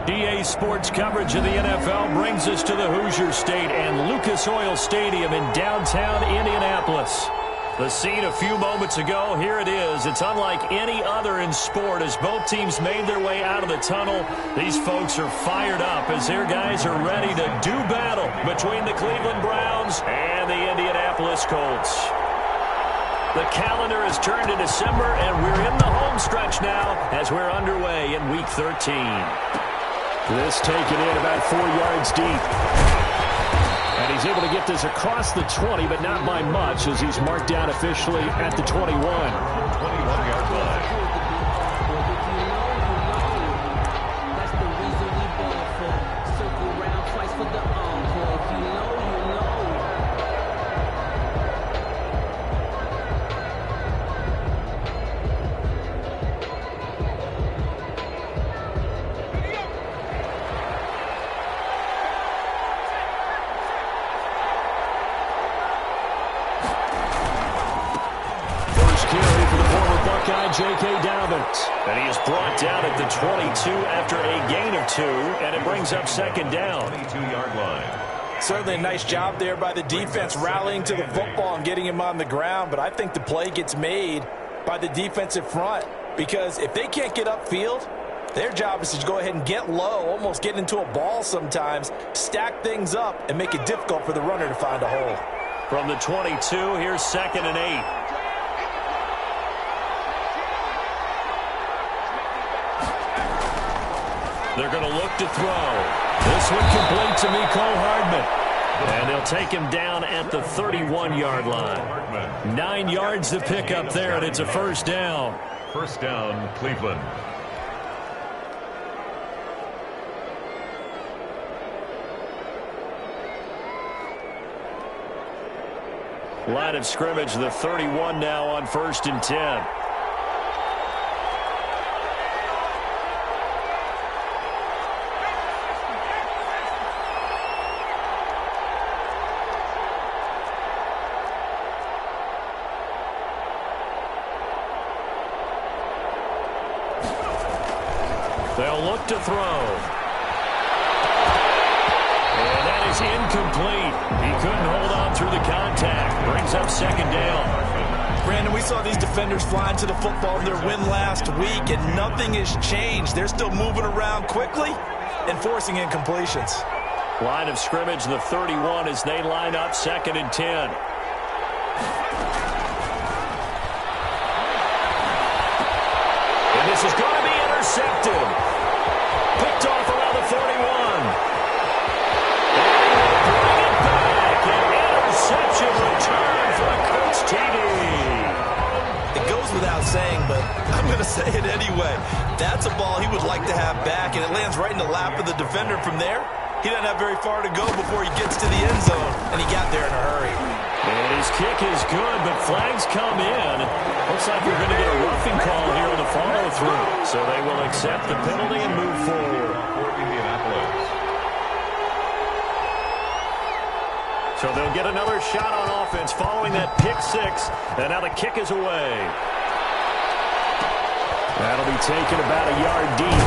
EA Sports coverage of the NFL brings us to the Hoosier State and Lucas Oil Stadium in downtown Indianapolis. The scene a few moments ago, here it is. It's unlike any other in sport as both teams made their way out of the tunnel. These folks are fired up as their guys are ready to do battle between the Cleveland Browns and the Indianapolis Colts. The calendar has turned to December, and we're in the home stretch now as we're underway in Week 13. This taken in about 4 yards deep. And he's able to get this across the 20, but not by much as he's marked down officially at the 21. 21-yard line. And he is brought down at the 22 after a gain of 2, and it brings up second down. 22-yard line. Certainly a nice job there by the defense rallying to the football and getting him on the ground, but I think the play gets made by the defensive front because if they can't get upfield, their job is to go ahead and get low, almost get into a ball sometimes, stack things up, and make it difficult for the runner to find a hole. From the 22, here's 2nd and 8. They're going to look to throw. This one complete to Mecole Hardman. And they'll take him down at the 31-yard line. 9 yards to pick up there, and it's a first down. First down, Cleveland. Line of scrimmage, the 31 now on 1st and 10. They'll look to throw. And that is incomplete. He couldn't hold on through the contact. Brings up second down. Brandon, we saw these defenders flying to the football in their win last week, and nothing has changed. They're still moving around quickly and forcing incompletions. Line of scrimmage, the 31 as they line up 2nd and 10. And this is going to be intercepted. Picked off around the 41. And they will bring it back. An interception return for a Colts TD. It goes without saying, but I'm going to say it anyway. That's a ball he would like to have back, and it lands right in the lap of the defender from there. He doesn't have very far to go before he gets to the end zone, and he got there in a hurry. And his kick is good, but flags come in. Looks like we're going to get a roughing call here on the follow-through. So they will accept the penalty and move forward. For Indianapolis. So they'll get another shot on offense following that pick 6. And now the kick is away. That'll be taken about a yard deep.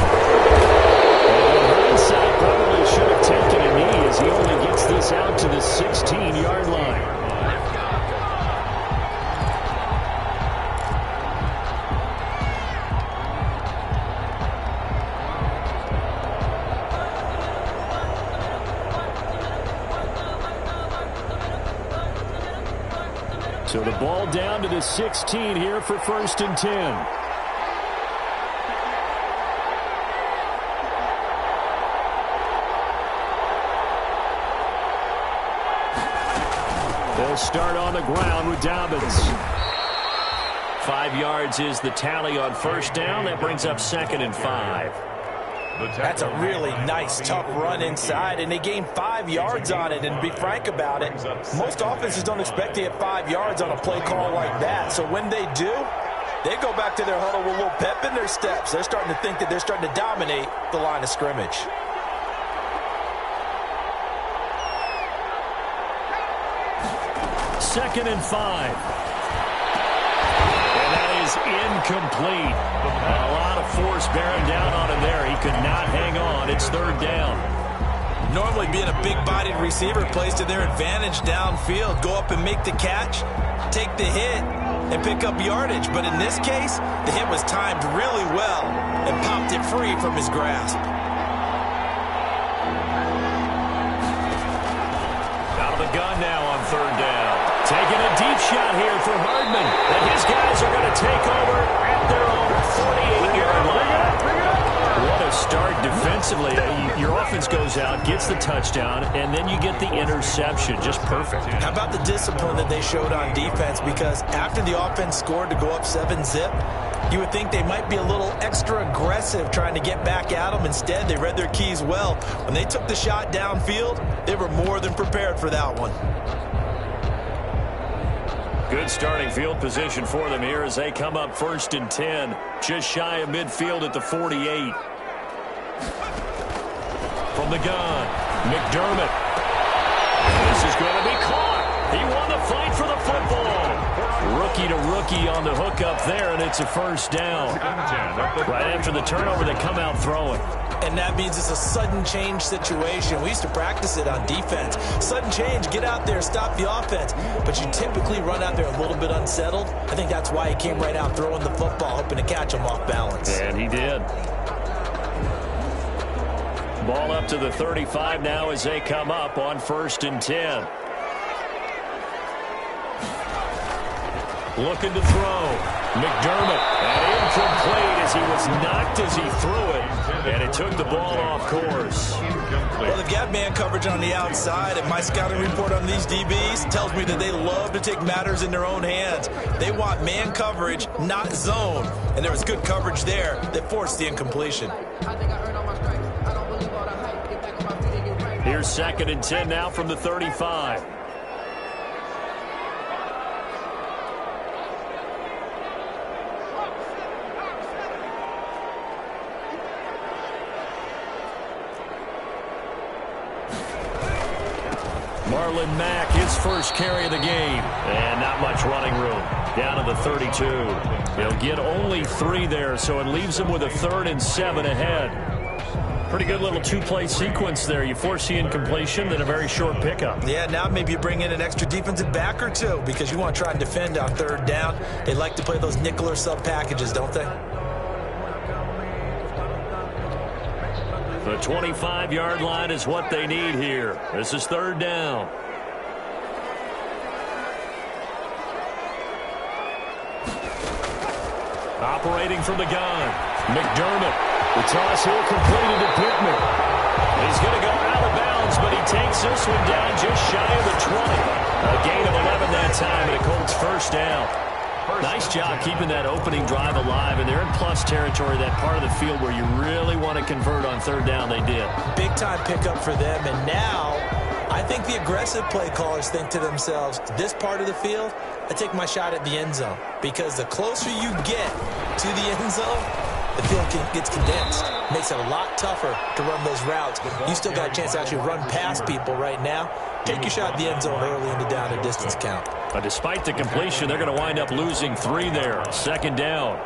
And hindsight probably should have taken a knee as he only gets this out to the 16-yard line. So the ball down to the 16 here for 1st and 10. They'll start on the ground with Dobbins. 5 yards is the tally on 1st down. That brings up 2nd and 5. That's a really nice, tough run inside, and they gained 5 yards on it. And to be frank about it, most offenses don't expect to get 5 yards on a play call like that. So when they do, they go back to their huddle with a little pep in their steps. They're starting to think that they're starting to dominate the line of scrimmage. Second and 5. And that is incomplete. A lot of force bearing down on him there. He could not hang on. It's third down. Normally being a big-bodied receiver plays to their advantage downfield. Go up and make the catch, take the hit, and pick up yardage. But in this case, the hit was timed really well and popped it free from his grasp. Out of the gun now on third down. Taking a deep shot here for Hardman. And his guys are going to take over at their own 48-yard line. What a start defensively. Your offense goes out, gets the touchdown, and then you get the interception. Just perfect. How about the discipline that they showed on defense? Because after the offense scored to go up 7-zip, you would think they might be a little extra aggressive trying to get back at them. Instead, they read their keys well. When they took the shot downfield, they were more than prepared for that one. Good starting field position for them here as they come up 1st and 10. Just shy of midfield at the 48. From the gun, McDermott. This is going to be caught. He won the fight for the football. Rookie to rookie on the hook up there, and it's a first down. Right after the turnover, they come out throwing. And that means it's a sudden change situation. We used to practice it on defense. Sudden change, get out there, stop the offense. But you typically run out there a little bit unsettled. I think that's why he came right out throwing the football, hoping to catch him off balance. And he did. Ball up to the 35 now as they come up on 1st and 10. Looking to throw. McDermott. And incomplete as he was knocked as he threw it. And it took the ball off course. Well, they've got man coverage on the outside, and my scouting report on these DBs tells me that they love to take matters in their own hands. They want man coverage, not zone. And there was good coverage there that forced the incompletion. Here's 2nd and 10 now from the 35. Marlon Mack, his first carry of the game. And not much running room. Down to the 32. He'll get only 3 there, so it leaves him with a 3rd and 7 ahead. Pretty good little two-play sequence there. You force the incompletion, then a very short pickup. Yeah, now maybe you bring in an extra defensive back or two because you want to try and defend on 3rd down. They like to play those nickel or sub packages, don't they? The 25-yard line is what they need here. This is 3rd down. Operating from the gun, McDermott. The toss here completed to Pittman. He's going to go out of bounds, but he takes this one down just shy of the 20. A gain of 11 that time, and a Colts first down. Nice job keeping that opening drive alive, and they're in plus territory, that part of the field where you really want to convert on 3rd down. They did. Big-time pickup for them, and now I think the aggressive play callers think to themselves, this part of the field, I take my shot at the end zone, because the closer you get to the end zone, the field gets condensed. Makes it a lot tougher to run those routes. You still got a chance to actually run past people right now. Take your shot at the end zone early in the down and distance count. But despite the completion, they're going to wind up losing 3 there. 2nd down.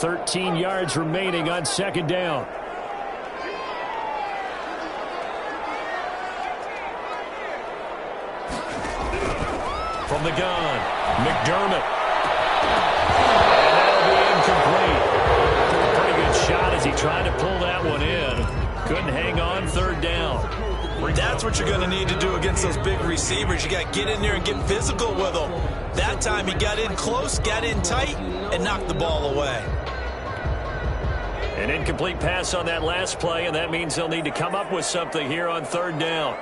.13 yards remaining on 2nd down. From the gun, McDermott. And that'll be incomplete. Pretty good shot as he tried to pull that one in. Couldn't hang on 3rd down. That's what you're going to need to do against those big receivers. You got to get in there and get physical with them. That time he got in close, got in tight, and knocked the ball away. An incomplete pass on that last play, and that means they'll need to come up with something here on 3rd down.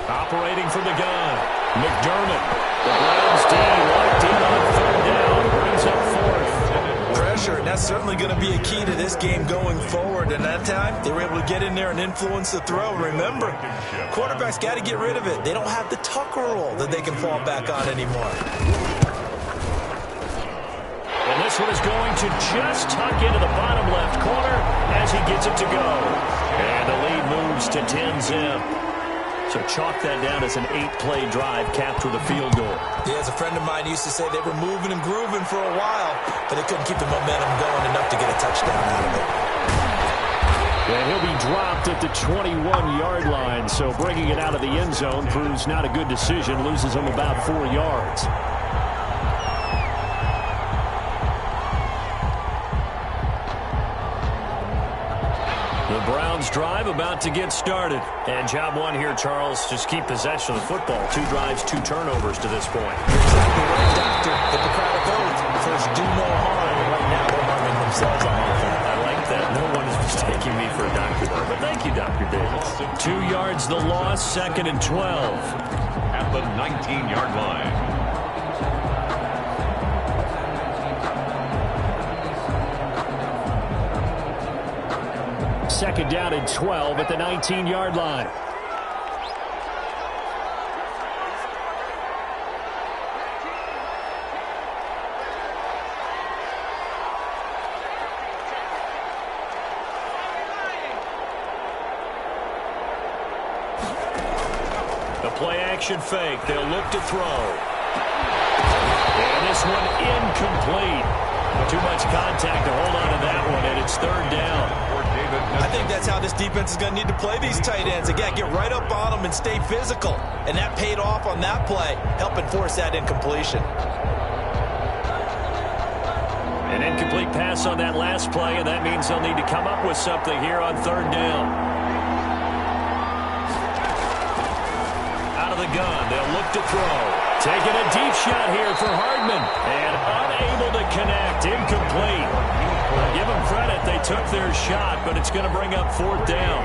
Operating from the gun, McDermott. The Browns D locked in on 3rd down. Brings up 4th. Pressure, and that's that's certainly going to be a key to this game going forward. And that time, they were able to get in there and influence the throw. Remember, quarterbacks got to get rid of it. They don't have the Tucker rule that they can fall back on anymore. And this one is going to just tuck into the bottom left corner as he gets it to go. And the lead moves to 10-zip. So chalk that down as an 8-play drive capped with a field goal. Yeah, as a friend of mine used to say, they were moving and grooving for a while, but they couldn't keep the momentum going enough to get a touchdown out of it. And he'll be dropped at the 21-yard line, so bringing it out of the end zone proves not a good decision, loses him about 4 yards. The Browns drive about to get started. And job one here, Charles, just keep possession of the football. 2 drives, 2 turnovers to this point. Exactly right, Doctor. Hippocratic oath. First, do no harm. And right now, they're harming themselves on offense. I like that. No one is mistaking me for a doctor there. But thank you, Dr. Davis. 2 yards the loss, 2nd and 12. At the 19-yard line. Second down and 12 at the 19-yard line. The play-action fake. They'll look to throw. And this one incomplete. Too much contact to hold on to that one, and it's 3rd down. I think that's how this defense is going to need to play these tight ends. Again, get right up on them and stay physical. And that paid off on that play, helping force that incompletion. An incomplete pass on that last play, and that means they'll need to come up with something here on 3rd down. Out of the gun, they'll look to throw. Taking a deep shot here for Hardman. And unable to connect. Incomplete. Give them credit. They took their shot, but it's going to bring up 4th down.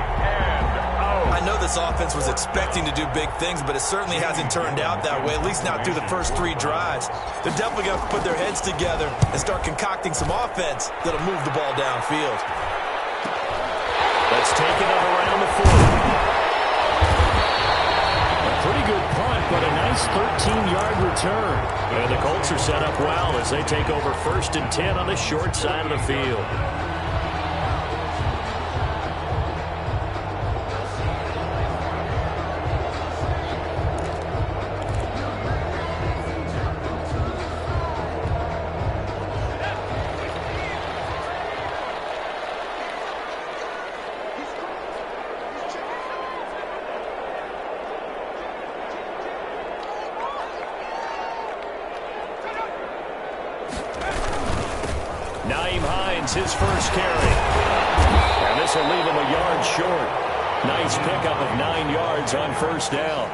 I know this offense was expecting to do big things, but it certainly hasn't turned out that way, at least not through the first 3 drives. They're definitely going to have to put their heads together and start concocting some offense that'll move the ball downfield. Let's take it up around the 40. Pretty good punt, but a nice 13-yard return. And the Colts are set up well as they take over 1st and 10 on the short side of the field. His first carry. And this will leave him a yard short. Nice pickup of 9 yards on 1st down.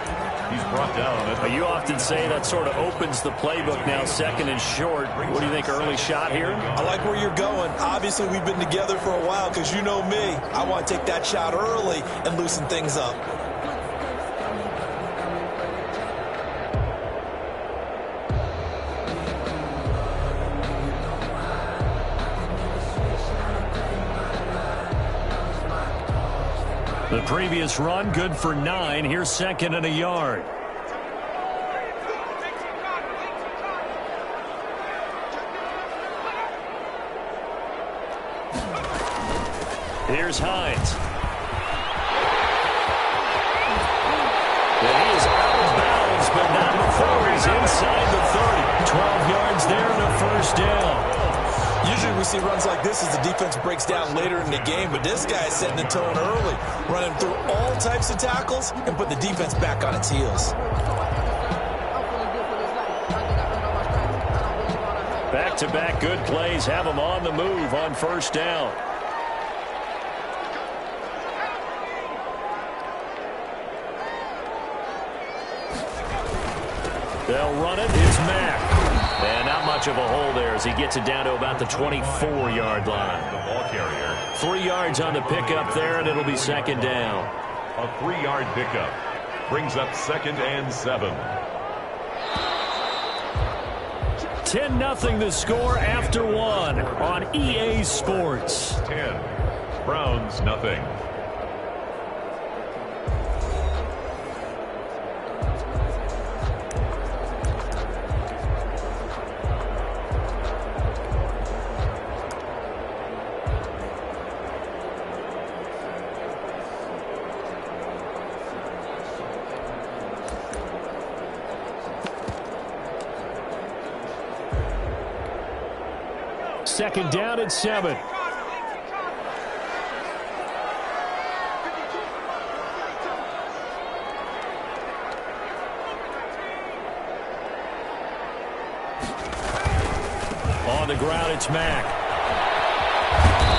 He's brought down. You often say that sort of opens the playbook now, 2nd and short. What do you think, early shot here? I like where you're going. Obviously, we've been together for a while because you know me. I want to take that shot early and loosen things up. The previous run, good for 9. Here's 2nd and a yard. Here's Hines. And he is out of bounds, but not before he's inside the 30. 12 yards there and a 1st down. Usually we see runs like this as the defense breaks down later in the game, but this guy is setting the tone early, running through all types of tackles and putting the defense back on its heels. Back-to-back good plays have them on the move on 1st down. They'll run it. Here's Mack. And not much of a hole there as he gets it down to about the 24-yard line. The ball carrier. 3 yards on the pickup there, and it'll be 2nd down. A 3-yard pickup brings up 2nd and 7. 10-0 the score after one on EA Sports. 10. Browns, nothing. Second down at 7. On the ground, it's Mack.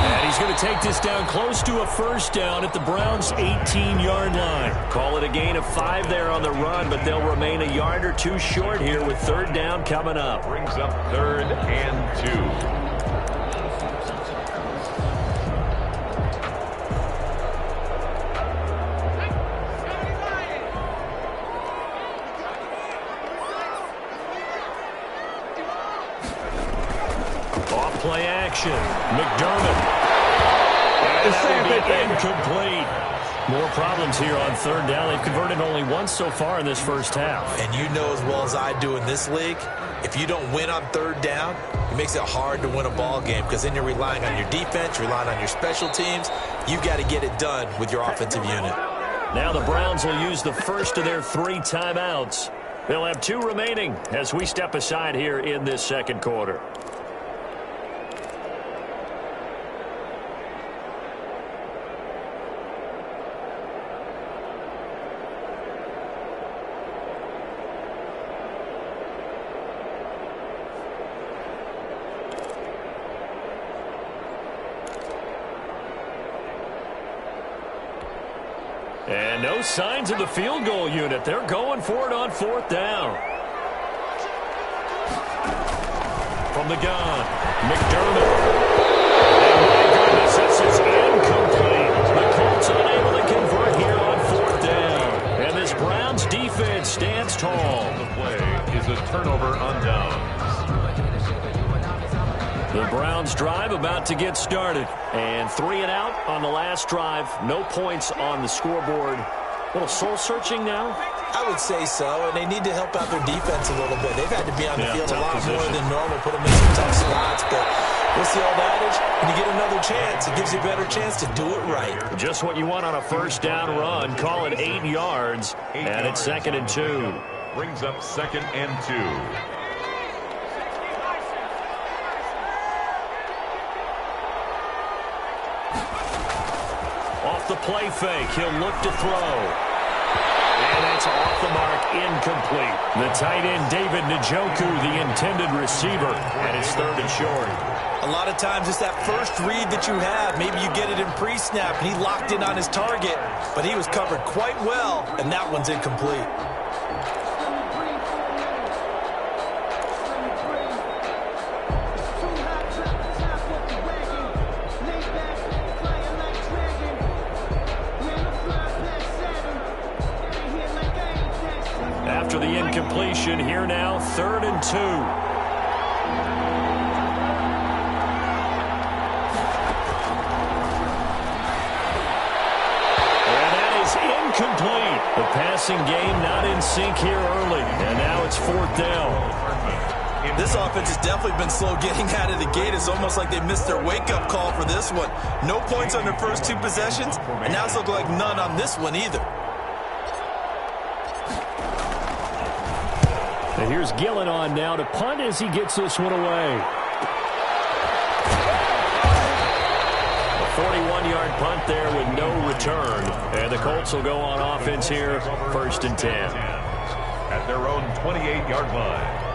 And he's going to take this down close to a first down at the Browns' 18-yard line. Call it a gain of 5 there on the run, but they'll remain a yard or two short here with third down coming up. Brings up 3rd and 2. Play action. McDermott. And that will be incomplete. More problems here on third down. They've converted only once so far in this first half. And you know as well as I do in this league, if you don't win on third down, it makes it hard to win a ball game because then you're relying on your defense, you're relying on your special teams. You've got to get it done with your offensive unit. Now the Browns will use the first of their 3 timeouts. They'll have 2 remaining as we step aside here in this second quarter. And no signs of the field goal unit. They're going for it on 4th down. From the gun, McDermott. And my goodness, this is incomplete. The Colts unable to convert here on 4th down. And this Browns defense stands tall. The play is a turnover on downs. The Browns drive about to get started. And 3 and out on the last drive. No points on the scoreboard. A little soul-searching now? I would say so, and they need to help out their defense a little bit. They've had to be on the field a lot more than normal, put them in some tough spots. But what's the old adage? When you get another chance, it gives you a better chance to do it right. Just what you want on a first down run. Call it 8 yards, and it's 2nd and 2. Brings up 2nd and 2. Off the play fake, he'll look to throw. And that's off the mark, incomplete. The tight end, David Njoku, the intended receiver, and it's 3rd and short. A lot of times it's that first read that you have. Maybe you get it in pre-snap, and he locked in on his target, but he was covered quite well, and that one's incomplete. After the incompletion, here now, 3rd and 2. And that is incomplete. The passing game not in sync here early. And now it's 4th down. This offense has definitely been slow getting out of the gate. It's almost like they missed their wake-up call for this one. No points on their first 2 possessions, and now it's looking like none on this one either. And here's Gillen on now to punt as he gets this one away. A 41-yard punt there with no return. And the Colts will go on offense here, 1st and 10. At their own 28-yard line.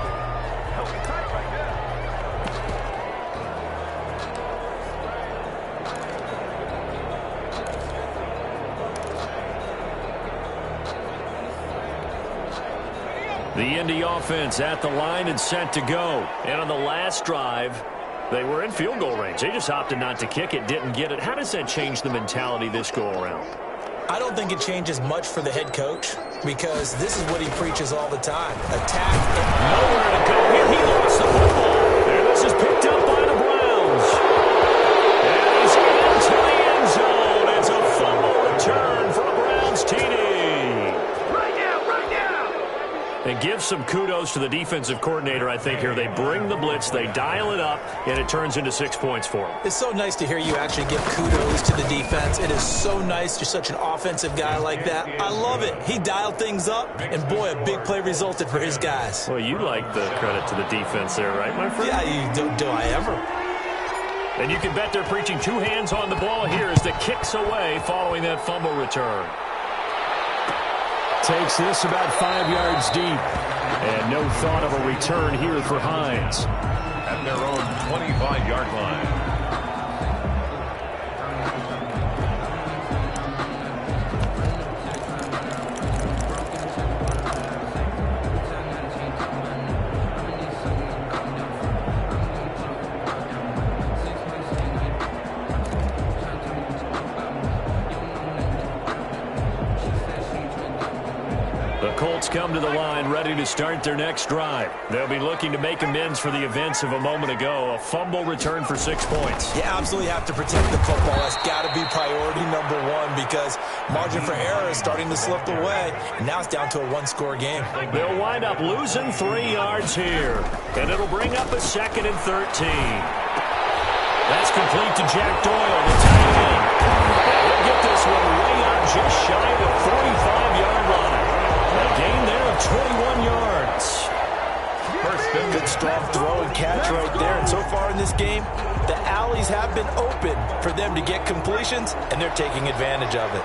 The Indy offense at the line and set to go. And on the last drive, they were in field goal range. They just opted not to kick it, didn't get it. How does that change the mentality this go-around? I don't think it changes much for the head coach because this is what he preaches all the time. Attack. Nowhere to go here. He lost the football. And this is picked up by the Browns. And he's into the end zone. It's a fumble return for a Browns TD. And give some kudos to the defensive coordinator, I think, here. They bring the blitz, they dial it up, and it turns into 6 points for them. It's so nice to hear you actually give kudos to the defense. It is so nice. You're such an offensive guy like that. I love it. He dialed things up, and boy, a big play resulted for his guys. Well, you like the credit to the defense there, right, my friend? Yeah, do I ever? And you can bet they're preaching two hands on the ball here as the kick's away following that fumble return. Takes this about 5 yards deep. And no thought of a return here for Hines. At their own 25-yard line. Colts come to the line ready to start their next drive. They'll be looking to make amends for the events of a moment ago. A fumble return for 6 points. You absolutely have to protect the football. That's got to be priority number one because margin for error is starting to slip away. And now it's down to a one-score game. They'll wind up losing 3 yards here. And it'll bring up a 2nd and 13. That's complete to Jack Doyle, the tight end. And he'll get this one way up just shy of the 45-yard line. A gain there of 21 yards. Good strong throw and catch right there. And so far in this game, the alleys have been open for them to get completions, and they're taking advantage of it.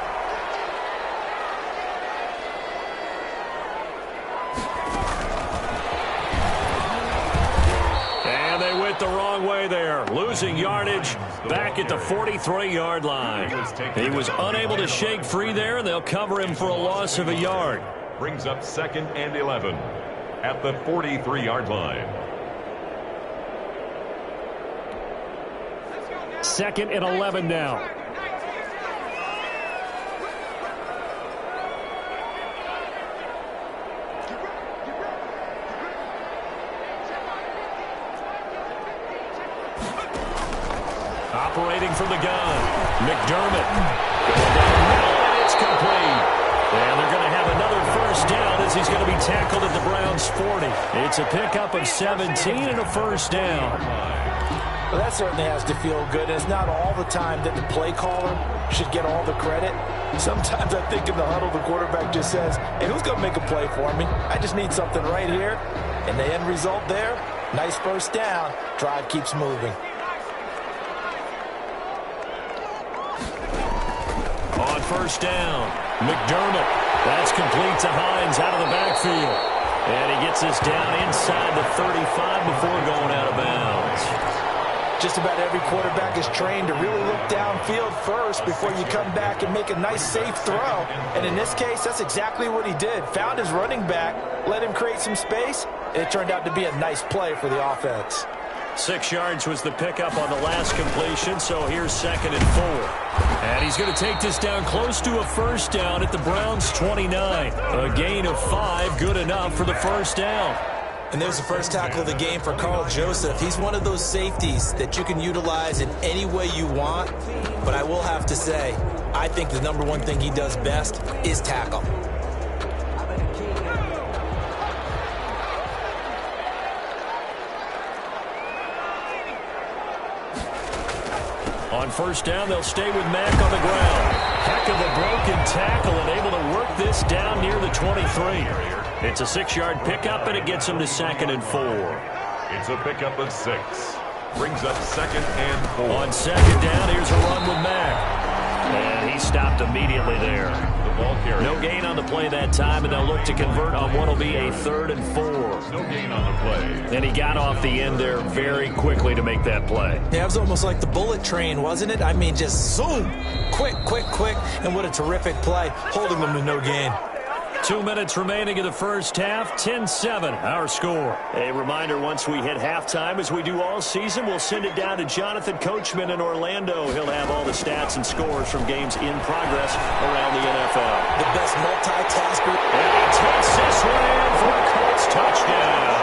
And they went the wrong way there. Losing yardage back at the 43-yard line. He was unable to shake free there, and they'll cover him for a loss of a yard. Brings up 2nd and 11 at the 43-yard line. 2nd and 11 now. Operating from the gun, McDermott. And it's complete. And they're going to have another first down as he's going to be tackled at the Browns' 40. It's a pickup of 17 and a first down. Well, that certainly has to feel good. And it's not all the time that the play caller should get all the credit. Sometimes I think in the huddle, the quarterback just says, hey, who's going to make a play for me? I just need something right here. And the end result there, nice first down. Drive keeps moving. On first down, McDermott. That's complete to Hines out of the backfield. And he gets this down inside the 35 before going out of bounds. Just about every quarterback is trained to really look downfield first before you come back and make a nice, safe throw. And in this case, that's exactly what he did. Found his running back, let him create some space, and it turned out to be a nice play for the offense. 6 yards was the pickup on the last completion, so here's 2nd and 4. And he's going to take this down close to a first down at the Browns' 29. A gain of 5, good enough for the first down. And there's the first tackle of the game for Carl Joseph. He's one of those safeties that you can utilize in any way you want. But I will have to say, I think the number one thing he does best is tackle. On first down, they'll stay with Mack on the ground. Heck of a broken tackle and able to work this down near the 23. It's a 6-yard pickup, and it gets him to 2nd and 4. It's a pickup of 6. Brings up 2nd and 4. On 2nd down, here's a run with Mack. And he stopped immediately there. The ball carrier. No gain on the play that time, and they'll look to convert on what will be a 3rd and 4. No gain on the play. And he got off the end there very quickly to make that play. Yeah, it was almost like the bullet train, wasn't it? I mean, just zoom. Quick, quick, quick. And what a terrific play, holding them to no gain. 2 minutes remaining in the first half, 10-7, our score. A reminder, once we hit halftime, as we do all season, we'll send it down to Jonathan Coachman in Orlando. He'll have all the stats and scores from games in progress around the NFL. The best multitasker. And he takes this one in for a Colts touchdown.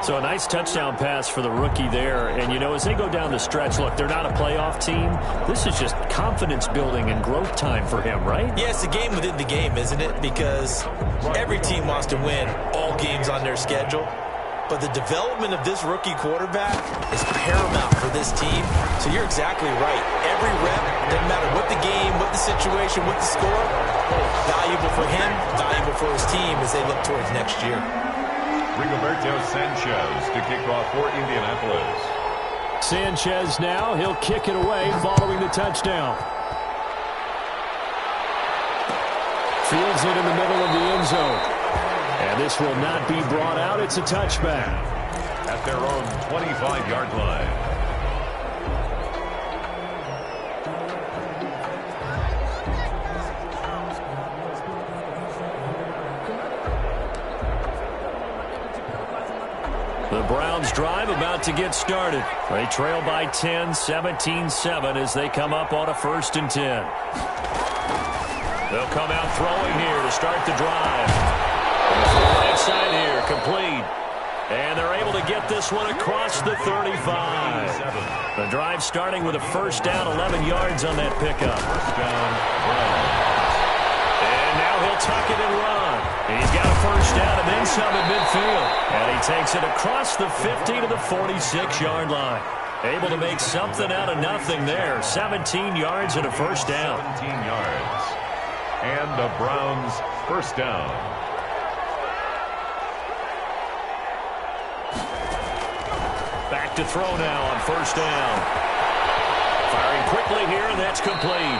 So a nice touchdown pass for the rookie there. And, you know, as they go down the stretch, look, they're not a playoff team. This is just confidence building and growth time for him, right? Yeah, it's a game within the game, isn't it? Because every team wants to win all games on their schedule. But the development of this rookie quarterback is paramount for this team. So you're exactly right. Every rep, doesn't matter what the game, what the situation, what the score, valuable for him, valuable for his team as they look towards next year. Rigoberto Sanchez to kick off for Indianapolis. Sanchez now, he'll kick it away following the touchdown. Fields it in the middle of the end zone. And this will not be brought out. It's a touchback. At their own 25-yard line. The Browns drive about to get started. They trail by 10, 17-7 as they come up on a 1st and 10. They'll come out throwing here to start the drive. Right side here, complete. And they're able to get this one across the 35. The drive starting with a 1st down, 11 yards on that pickup. 1st down, and now he'll tuck it and run. He's got a 1st down and then some at midfield. And he takes it across the 50 to the 46-yard line. Able to make something out of nothing there. 17 yards and a 1st down. 17 yards. And the Browns' 1st down. Back to throw now on 1st down. Firing quickly here, and that's complete.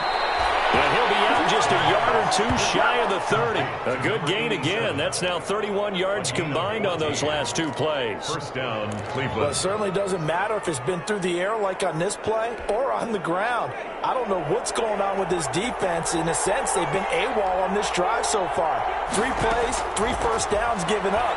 And he'll be out just a yard or two shy of the 30. A good gain again. That's now 31 yards combined on those last 2 plays. 1st down, Cleveland. Well, it certainly doesn't matter if it's been through the air like on this play or on the ground. I don't know what's going on with this defense. In a sense, they've been AWOL on this drive so far. 3 plays, 3 1st downs given up.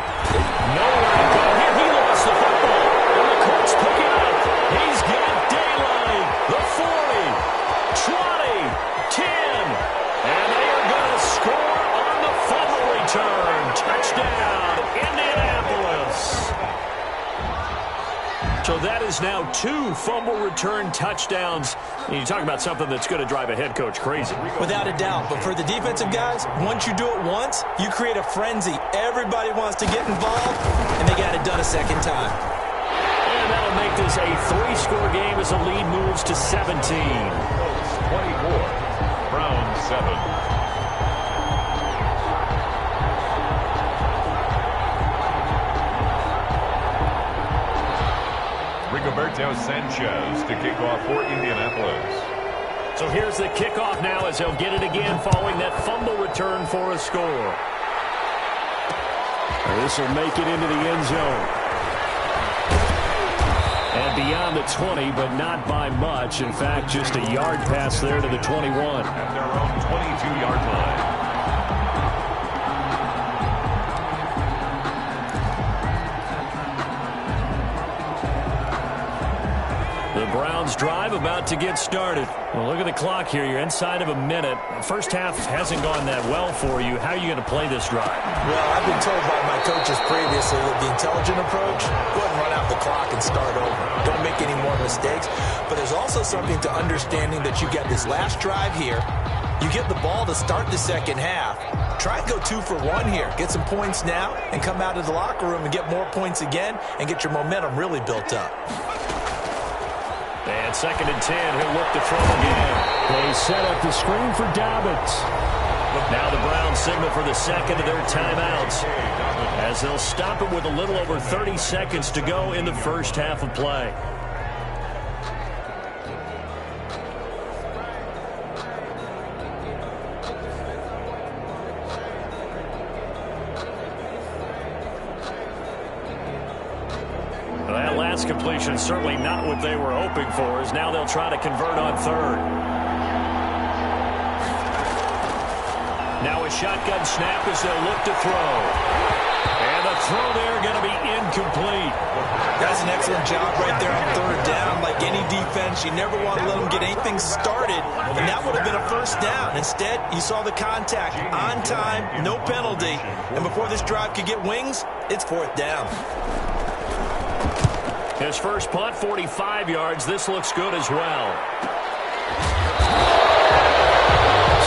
Nowhere to go here. He lost the football. And the Colts pick it up. He's got daylight. The 40, 20. 10, and they are going to score on the fumble return. Touchdown, Indianapolis. So that is now 2 fumble return touchdowns. And you talk about something that's going to drive a head coach crazy. Without a doubt. But for the defensive guys, once you do it once, you create a frenzy. Everybody wants to get involved, and they got it done a second time. And that'll make this a 3-score game as the lead moves to 17. 24. Browns 7. Rigoberto Sanchez to kick off for Indianapolis. So here's the kickoff now as they'll get it again following that fumble return for a score. This will make it into the end zone. And beyond the 20, but not by much. In fact, just a yard pass there to the 21. At their own 22-yard line. The Browns drive about to get started. Well, look at the clock here. You're inside of a minute. First half hasn't gone that well for you. How are you going to play this drive? Well, I've been told by my coaches previously that the intelligent approach, go ahead and run out the clock and start over. Don't make any more mistakes. But there's also something to understanding that you get this last drive here. You get the ball to start the second half. Try and go 2 for 1 here. Get some points now and come out of the locker room and get more points again and get your momentum really built up. And 2nd and 10, he'll look to throw again. They set up the screen for Dobbins. Now the Browns signal for the second of their timeouts as they'll stop it with a little over 30 seconds to go in the first half of play. That last completion certainly not what they were hoping for, as now they'll try to convert on 3rd. Now a shotgun snap as they'll look to throw. And the throw there going to be incomplete. That's an excellent job right there on 3rd down. Like any defense, you never want to let them get anything started, and that would have been a 1st down. Instead, you saw the contact on time, no penalty, and before this drive could get wings, it's 4th down. His first punt, 45 yards. This looks good as well.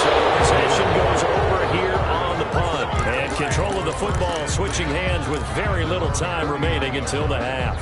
So the possession goes over here on the punt. And control of the football switching hands with very little time remaining until the half.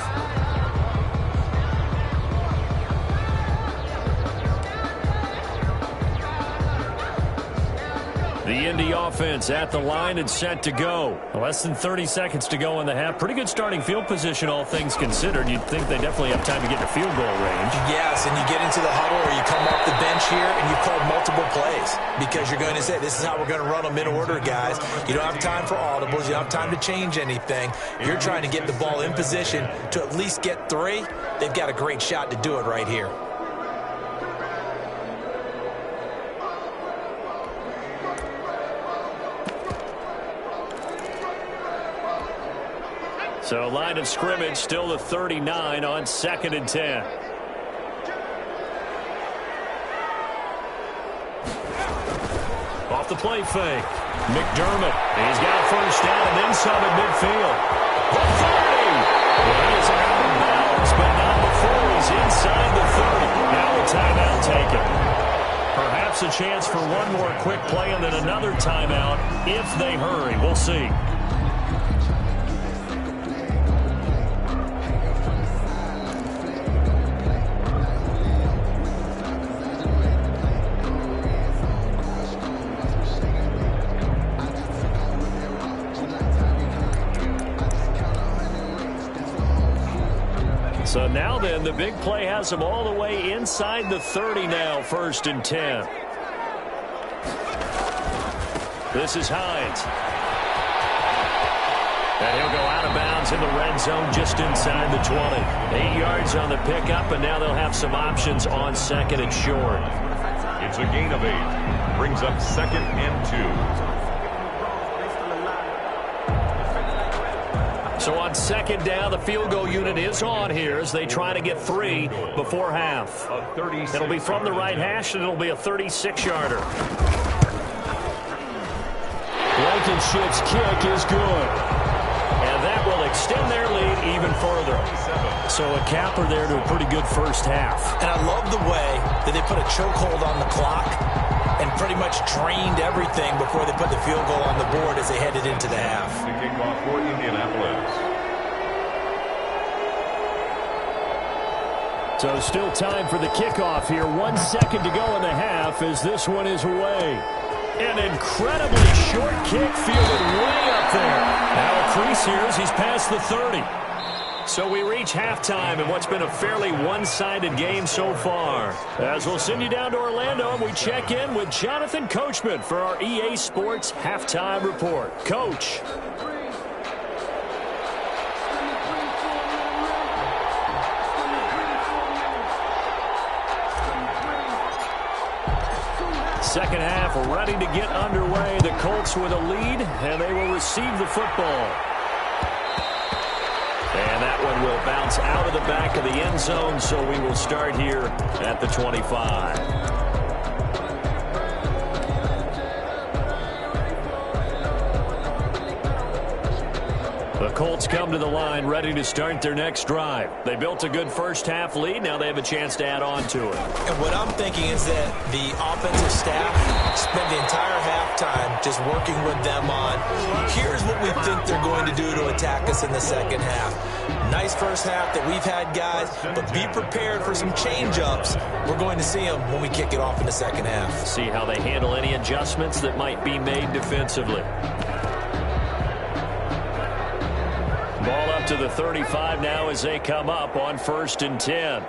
The Indy offense at the line and set to go. Less than 30 seconds to go in the half. Pretty good starting field position, all things considered. You'd think they definitely have time to get to field goal range. Yes, and you get into the huddle or you come off the bench here and you call multiple plays because you're going to say, this is how we're going to run them in order, guys. You don't have time for audibles. You don't have time to change anything. You're trying to get the ball in position to at least get 3. They've got a great shot to do it right here. So line of scrimmage still the 39 on 2nd and 10. Off the play fake. McDermott. He's got a first down and then some at midfield. The 30. He is out of bounds, but not before he's inside the 30. Now a timeout taken. Perhaps a chance for one more quick play and then another timeout if they hurry. We'll see. So now then, the big play has them all the way inside the 30 now, 1st and 10. This is Hines. And he'll go out of bounds in the red zone just inside the 20. 8 yards on the pickup, and now they'll have some options on 2nd and short. It's a gain of 8. Brings up 2nd and 2. So on 2nd down, the field goal unit is on here as they try to get 3 before half. It'll be from the right hash, and it'll be a 36-yarder. Blankenship's kick is good. And that will extend their lead even further. So a capper there to a pretty good first half. And I love the way that they put a chokehold on the clock and pretty much drained everything before they put the field goal on the board as they headed into the half. The kickoff for Indianapolis. So still time for the kickoff here. 1 second to go in the half as this one is away. An incredibly short kick fielded way up there. Now a crease here as he's past the 30. So we reach halftime in what's been a fairly one-sided game so far. As we'll send you down to Orlando, and we check in with Jonathan Coachman for our EA Sports Halftime Report. Coach. Second half ready to get underway. The Colts with a lead, and they will receive the football. And that one will bounce out of the back of the end zone, so we will start here at the 25. The Colts come to the line ready to start their next drive. They built a good first half lead. Now they have a chance to add on to it. And what I'm thinking is that the offensive staff spent the entire halftime just working with them on, here's what we think they're going to do to attack us in the second half. Nice first half that we've had, guys, but be prepared for some change-ups. We're going to see them when we kick it off in the second half. See how they handle any adjustments that might be made defensively. Ball up to the 35 now as they come up on 1st and 10. On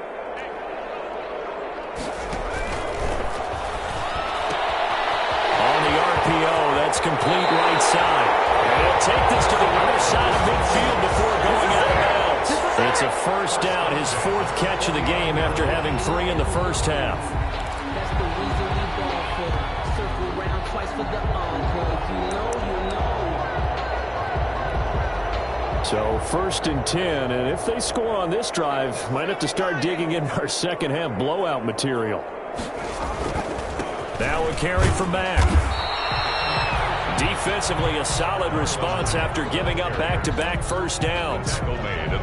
the RPO, that's complete right side. And he'll take this to the other side of midfield before going out of bounds. It's a first down, his 4th catch of the game after having 3 in the first half. That's the reason we ball for the circle round twice for the encore. If you know, you know. So 1st and 10, and if they score on this drive, might have to start digging in our second half blowout material. Now a carry from Mack. Defensively, a solid response after giving up back-to-back first downs.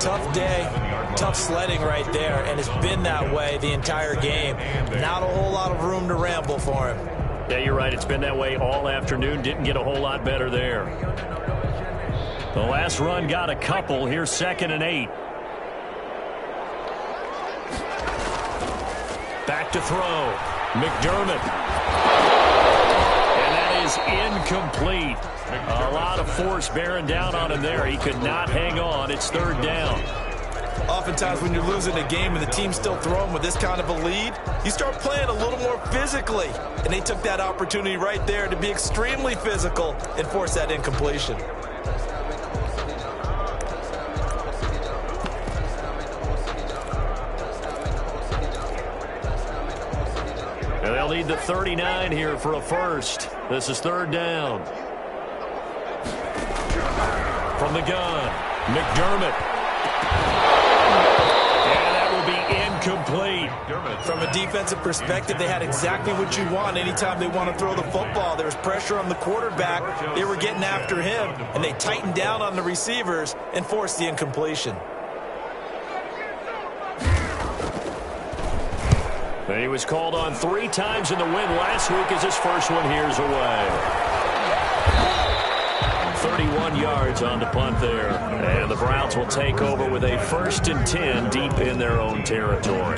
Tough day, tough sledding right there, and it's been that way the entire game. Not a whole lot of room to ramble for him. Yeah, you're right. It's been that way all afternoon. Didn't get a whole lot better there. The last run got a couple. Here's 2nd and 8. Back to throw. McDermott. And that is incomplete. A lot of force bearing down on him there. He could not hang on. It's 3rd down. Oftentimes when you're losing a game and the team's still throwing with this kind of a lead, you start playing a little more physically. And they took that opportunity right there to be extremely physical and force that incompletion. And they'll need the 39 here for a first. This is 3rd down. From the gun, McDermott. And that will be incomplete. From a defensive perspective, they had exactly what you want anytime they want to throw the football. There was pressure on the quarterback. They were getting after him, and they tightened down on the receivers and forced the incompletion. He was called on 3 times in the win last week as his first one here's away. 31 yards on the punt there. And the Browns will take over with a 1st and 10 deep in their own territory.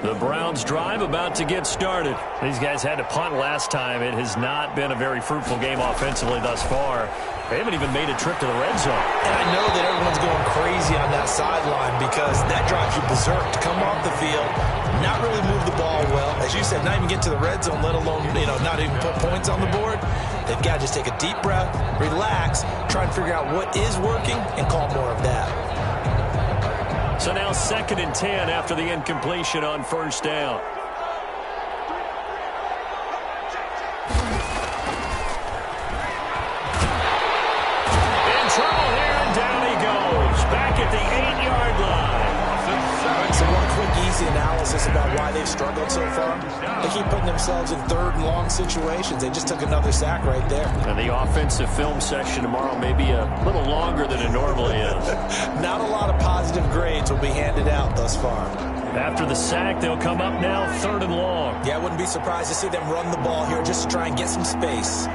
The Browns drive about to get started. These guys had to punt last time. It has not been a very fruitful game offensively thus far. They haven't even made a trip to the red zone. And I know that everyone's going crazy on that sideline because that drives you berserk to come off the field, not really move the ball well. As you said, not even get to the red zone, let alone, not even put points on the board. They've got to just take a deep breath, relax, try and figure out what is working, and call more of that. So now 2nd and 10 after the incompletion on 1st down. In trouble here, and down he goes. Back at the 8-yard line. So one quick, easy analysis about why they've struggled so far. They keep putting themselves in 3rd and long situations. They just took another sack right there. And the offensive film session tomorrow may be a little longer than it normally is. Not a lot of positive grades will be handed out thus far. After the sack, they'll come up now 3rd and long. Yeah, I wouldn't be surprised to see them run the ball here just to try and get some space.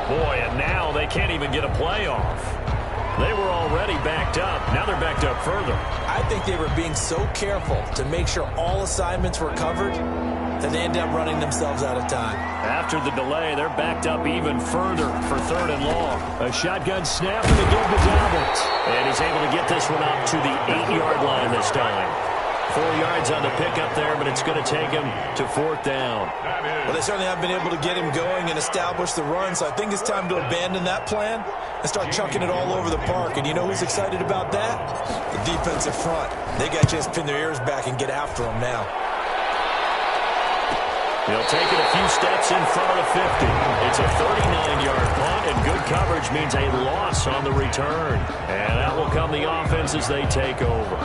Boy, and now they can't even get a play off. They were already backed up. Now they're backed up further. I think they were being so careful to make sure all assignments were covered that they ended up running themselves out of time. After the delay, they're backed up even further for 3rd and long. A shotgun snap and again to Dobbins. And he's able to get this one up to the 8-yard line this time. 4 yards on the pickup there, but it's going to take him to 4th down. Well, they certainly have been able to get him going and establish the run, so I think it's time to abandon that plan and start chucking it all over the park. And you know who's excited about that? The defensive front. They got a chance to pin their ears back and get after him now. He'll take it a few steps in front of the 50. It's a 39-yard punt, and good coverage means a loss on the return. And that will come the offense as they take over.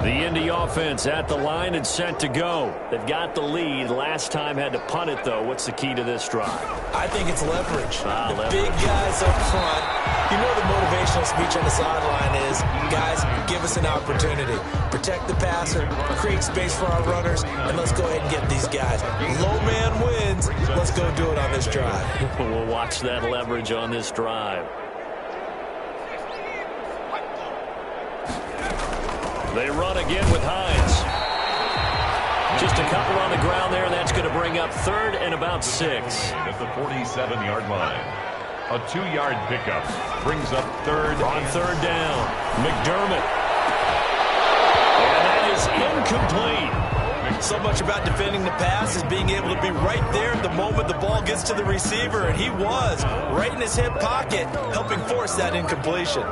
The Indy offense at the line and set to go. They've got the lead. Last time had to punt it, though. What's the key to this drive? I think it's leverage. Leverage. Big guys up front. You know the motivational speech on the sideline is, guys, give us an opportunity. Protect the passer, create space for our runners, and let's go ahead and get these guys. Low man wins. Let's go do it on this drive. We'll watch that leverage on this drive. They run again with Hines. Just a couple on the ground there, and that's going to bring up 3rd and about 6. At the 47-yard line. A 2-yard pickup brings up 3rd. On 3rd down, McDermott. And that is incomplete. So much about defending the pass is being able to be right there at the moment the ball gets to the receiver, and he was right in his hip pocket, helping force that incompletion.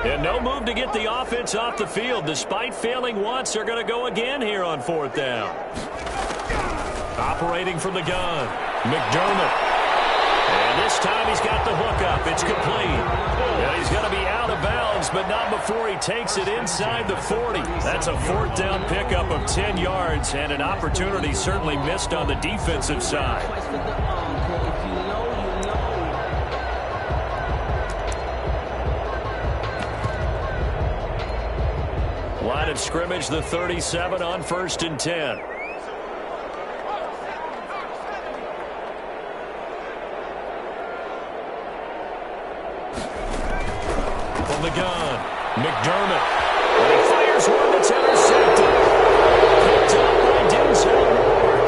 And no move to get the offense off the field. Despite failing once, they're going to go again here on 4th down. Operating from the gun, McDermott. And this time he's got the hook up. It's complete. Yeah, he's going to be out of bounds, but not before he takes it inside the 40. That's a 4th down pickup of 10 yards and an opportunity certainly missed on the defensive side. Line of scrimmage, the 37 on 1st and 10. From the gun, McDermott. And he fires one that's intercepted. Picked up by Denzel Ward.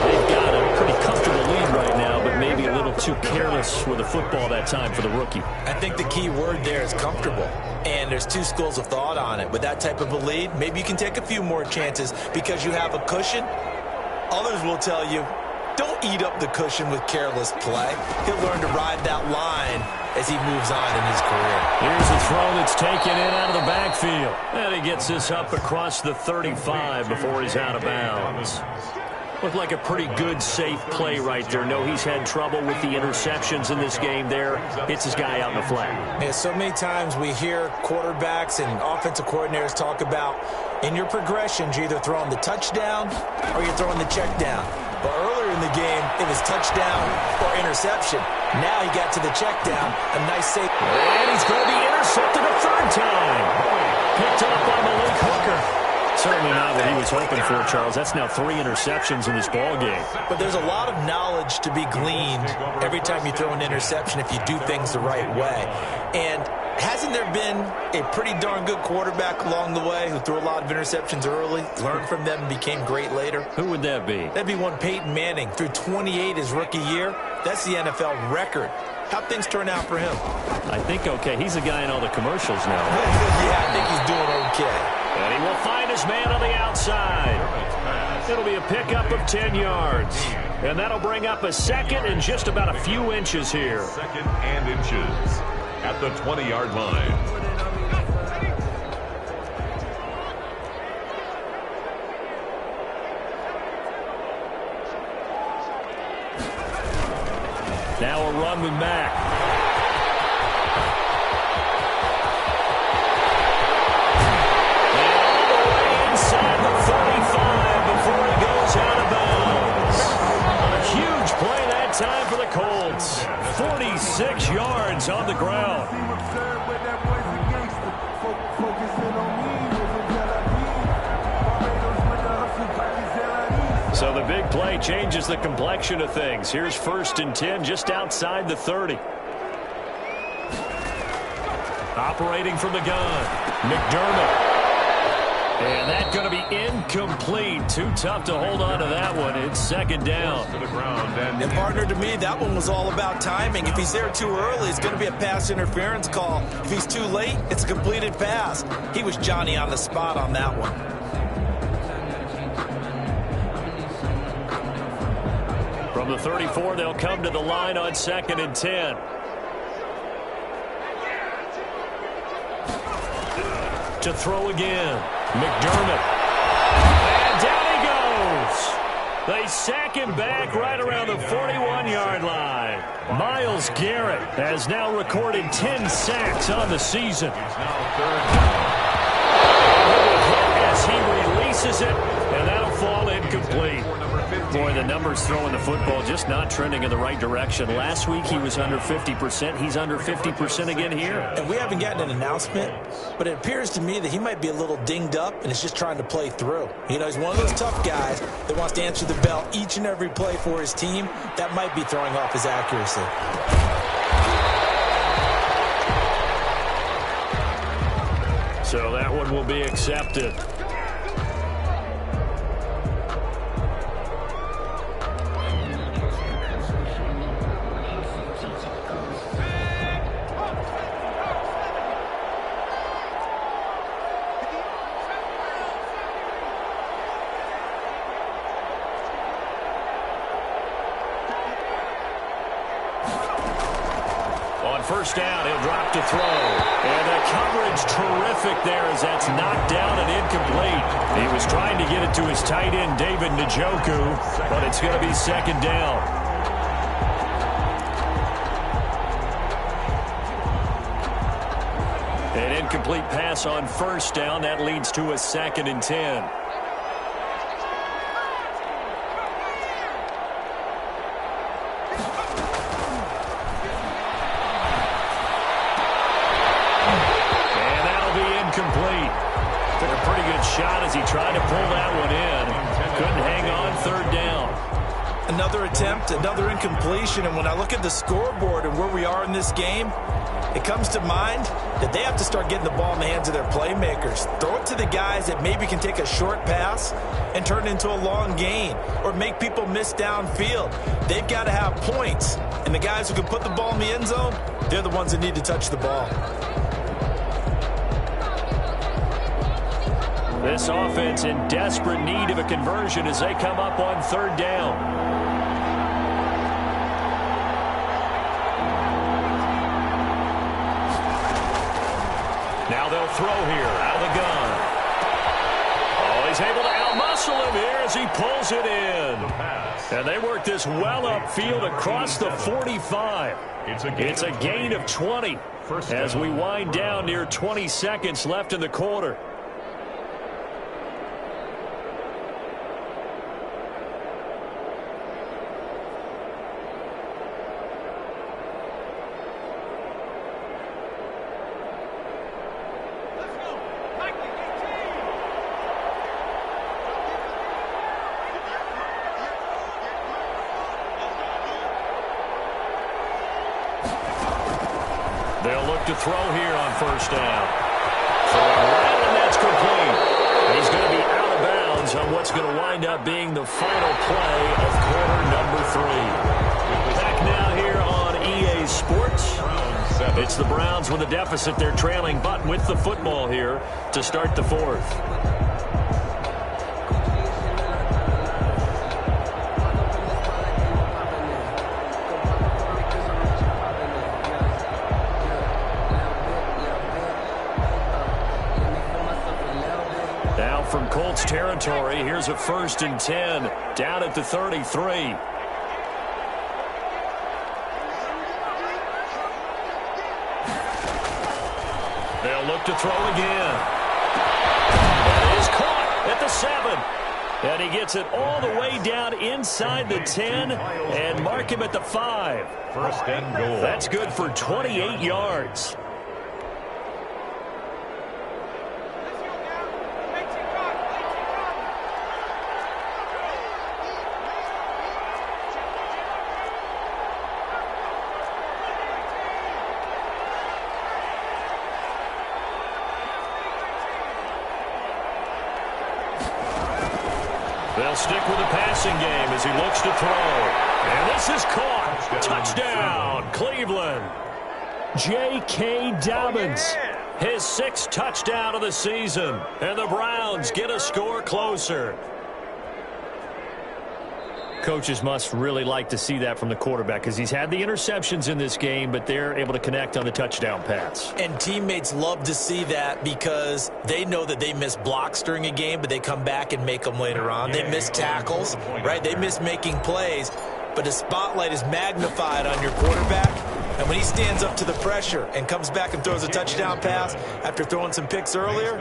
They've got a pretty comfortable lead right now, but maybe a little too careless with the football that time for the rookie. I think the key word there is comfortable. And there's two schools of thought on it. With that type of a lead, maybe you can take a few more chances because you have a cushion. Others will tell you, don't eat up the cushion with careless play. He'll learn to ride that line as he moves on in his career. Here's a throw that's taken in out of the backfield. And he gets this up across the 35 before he's out of bounds. Looked like a pretty good, safe play right there. No, he's had trouble with the interceptions in this game there. Hits his guy out in the flat. Yeah, so many times we hear quarterbacks and offensive coordinators talk about in your progressions, you're either throwing the touchdown or you're throwing the check down. But earlier in the game, it was touchdown or interception. Now he got to the check down. A nice save. And he's going to be intercepted a 3rd time. Picked up by Malik Hooker. Certainly not what he was hoping for, Charles. That's now 3 interceptions in this ball game. But there's a lot of knowledge to be gleaned every time you throw an interception if you do things the right way. And hasn't there been a pretty darn good quarterback along the way who threw a lot of interceptions early, learned from them, and became great later? Who would that be? That'd be one Peyton Manning. Threw 28 his rookie year. That's the NFL record. How'd things turn out for him? I think okay. He's a guy in all the commercials now. Yeah, I think he's doing okay. And he will find his man on the outside. It'll be a pickup of 10 yards. And that'll bring up a 2nd and just about a few inches here. 2nd and inches at the 20-yard line. Now a run with Mack. Inside the 35 before he goes out of bounds. A huge play that time for the Colts. 46 yards on the ground. So the big play changes the complexion of things. Here's 1st and 10 just outside the 30. Operating from the gun, McDermott. And that's going to be incomplete. Too tough to hold on to that one. It's 2nd down. To the ground. And partner, to me, that one was all about timing. If he's there too early, it's going to be a pass interference call. If he's too late, it's a completed pass. He was Johnny on the spot on that one. From the 34, they'll come to the line on 2nd and 10. To throw again, McDermott. And down he goes. They sack him back right around the 41-yard line. Myles Garrett has now recorded 10 sacks on the season. As he releases it, and that'll fall incomplete. Boy, the numbers throwing the football just not trending in the right direction. Last week he was under 50%. He's under 50% again here. And we haven't gotten an announcement, but it appears to me that he might be a little dinged up and is just trying to play through. You know, he's one of those tough guys that wants to answer the bell each and every play for his team. That might be throwing off his accuracy. So that one will be accepted. On first down, he'll drop to throw. And the coverage terrific there as that's knocked down and incomplete. He was trying to get it to his tight end, David Njoku, but it's going to be second down. An incomplete pass on first down. That leads to a 2nd and 10. Shot as he tried to pull that one in. Couldn't hang on, 3rd down. Another attempt, another incompletion, and when I look at the scoreboard and where we are in this game, it comes to mind that they have to start getting the ball in the hands of their playmakers. Throw it to the guys that maybe can take a short pass and turn it into a long gain or make people miss downfield. They've got to have points, and the guys who can put the ball in the end zone, they're the ones that need to touch the ball. This offense in desperate need of a conversion as they come up on 3rd down. Now they'll throw here out of the gun. Oh, he's able to outmuscle him here as he pulls it in. And they work this well upfield across the 45. It's a gain of 20 as we wind down near 20 seconds left in the quarter. They'll look to throw here on first down. Throwing right, and that's complete. He's going to be out of bounds on what's going to wind up being the final play of quarter number 3. Back now here on EA Sports. It's the Browns with a deficit. They're trailing, but with the football here to start the 4th. From Colts territory, here's a 1st and 10 down at the 33. They'll look to throw again. That is caught at the 7. And he gets it all the way down inside the 10 and mark him at the 5. 1st and goal. That's good for 28 yards. They'll stick with the passing game as he looks to throw. And this is caught. Touchdown, Cleveland. J.K. Dobbins, his 6th touchdown of the season. And the Browns get a score closer. Coaches must really like to see that from the quarterback because he's had the interceptions in this game, but they're able to connect on the touchdown pass. And teammates love to see that because they know that they miss blocks during a game, but they come back and make them later on. They miss tackles, right? They miss making plays, but the spotlight is magnified on your quarterback. And when he stands up to the pressure and comes back and throws a touchdown pass after throwing some picks earlier,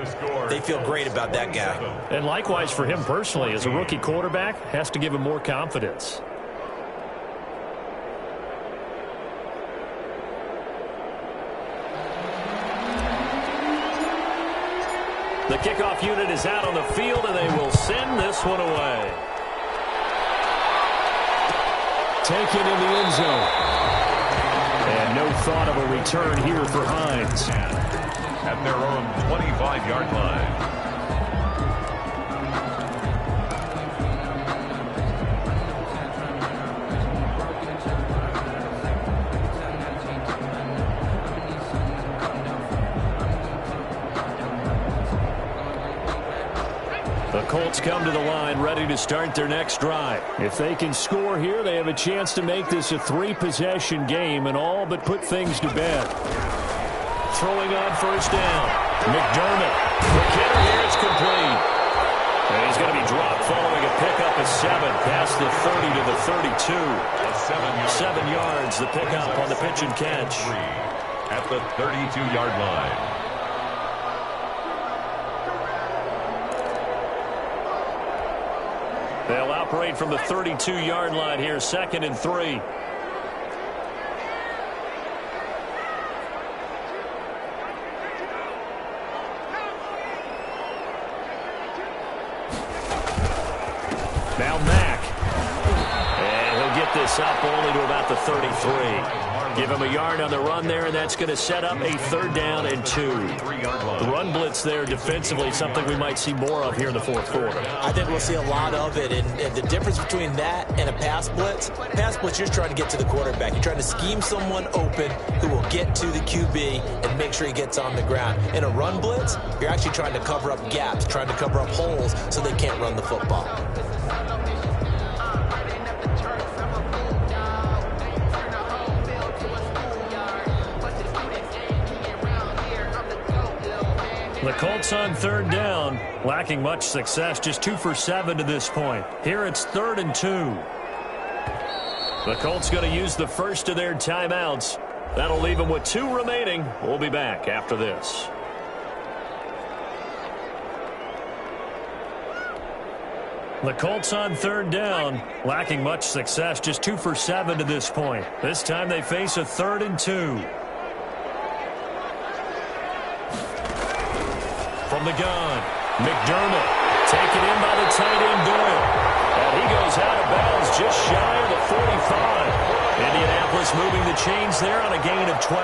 they feel great about that guy. And likewise for him personally, as a rookie quarterback, has to give him more confidence. The kickoff unit is out on the field, and they will send this one away. Taken in the end zone. And no thought of a return here for Hines. At their own 25-yard line. The Colts come to the line ready to start their next drive. If they can score here, they have a chance to make this a 3-possession game and all but put things to bed. Throwing on first down. McDermott. McKinnon here is complete. And he's going to be dropped following a pickup of 7 past the 30 to the 32. 7 yards, the pickup on the pitch and catch. At the 32-yard line. They'll operate from the 32-yard line here, 2nd and 3. Now Mack. And he'll get this up only to about the 33. Give him a yard on the run there, and that's going to set up a 3rd down and 2. The run blitz there defensively, something we might see more of here in the 4th quarter. I think we'll see a lot of it, and the difference between that and a pass blitz, you're trying to get to the quarterback. You're trying to scheme someone open who will get to the QB and make sure he gets on the ground. In a run blitz, you're actually trying to cover up gaps, trying to cover up holes so they can't run the football. The Colts on 3rd down, lacking much success, just 2 for 7 to this point. Here it's 3rd and 2. The Colts going to use the first of their timeouts. That'll leave them with 2 remaining. We'll be back after this. The Colts on 3rd down, lacking much success, just 2 for 7 to this point. This time they face a 3rd and 2. From the gun, McDermott taken in by the tight end Doyle. And he goes out of bounds just shy of the 45. Indianapolis moving the chains there on a gain of 12.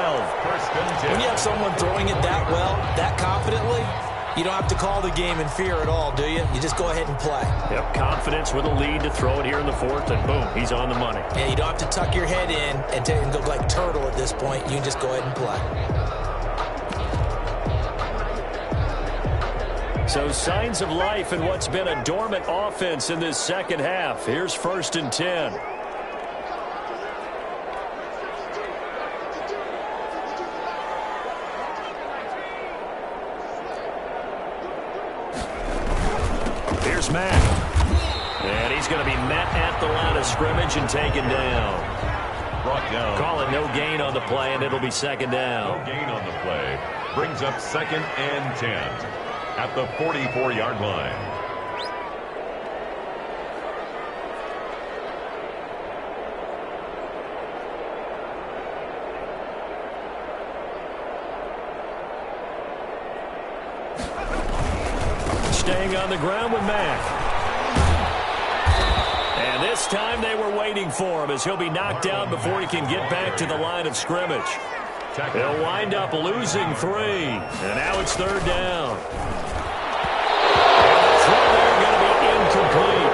When you have someone throwing it that well, that confidently, you don't have to call the game in fear at all, do you? You just go ahead and play. Yep, confidence with a lead to throw it here in the 4th, and boom, he's on the money. And you don't have to tuck your head in and go like turtle at this point. You can just go ahead and play. So signs of life in what's been a dormant offense in this second half. Here's 1st and 10. Here's Mack. And he's going to be met at the line of scrimmage and taken down. Brought down. Calling no gain on the play, and it'll be 2nd down. No gain on the play. Brings up 2nd and 10. At the 44-yard line. Staying on the ground with Mack. And this time they were waiting for him as he'll be knocked down before he can get back to the line of scrimmage. They'll wind up losing 3. And now it's 3rd down. Incomplete.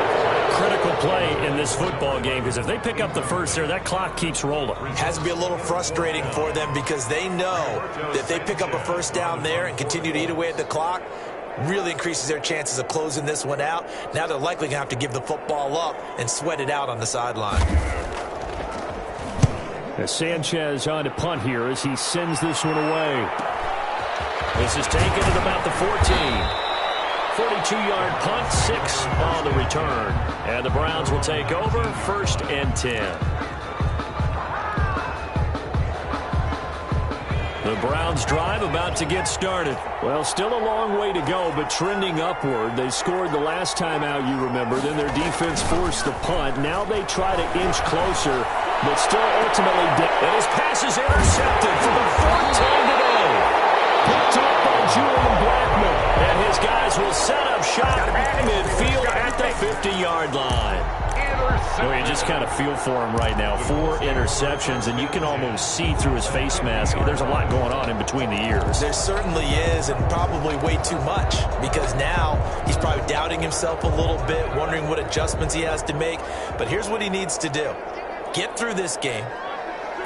Critical play in this football game because if they pick up the first there, that clock keeps rolling. Has to be a little frustrating for them because they know that if they pick up a first down there and continue to eat away at the clock, really increases their chances of closing this one out. Now they're likely going to have to give the football up and sweat it out on the sideline. Sanchez on to punt here as he sends this one away. This is taken at about the 14. 42-yard punt, 6 on the return. And the Browns will take over, 1st and 10. The Browns drive about to get started. Well, still a long way to go, but trending upward. They scored the last time out, you remember. Then their defense forced the punt. Now they try to inch closer, but still ultimately... And his pass is intercepted for the 4th time today. Picked up by Julian Blackmon. And his guys will set up shop at midfield at the 50-yard line. Well, you just kind of feel for him right now. 4 interceptions, and you can almost see through his face mask. There's a lot going on in between the ears. There certainly is, and probably way too much, because now he's probably doubting himself a little bit, wondering what adjustments he has to make. But here's what he needs to do. Get through this game.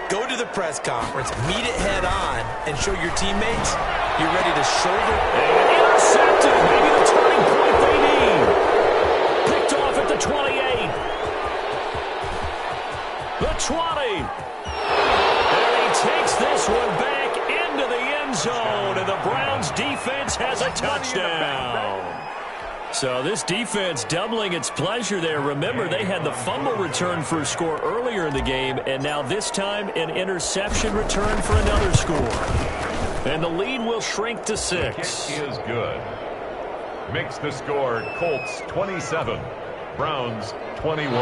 Go to the press conference, meet it head on, and show your teammates you're ready to shoulder. And intercepted. Maybe the turning point they need. The 28. The 20. And he takes this one back into the end zone, and the Browns defense has a touchdown. So this defense doubling its pleasure there. Remember, they had the fumble return for a score earlier in the game, and now this time an interception return for another score. And the lead will shrink to 6. The kick is good. Makes the score Colts 27, Browns 21.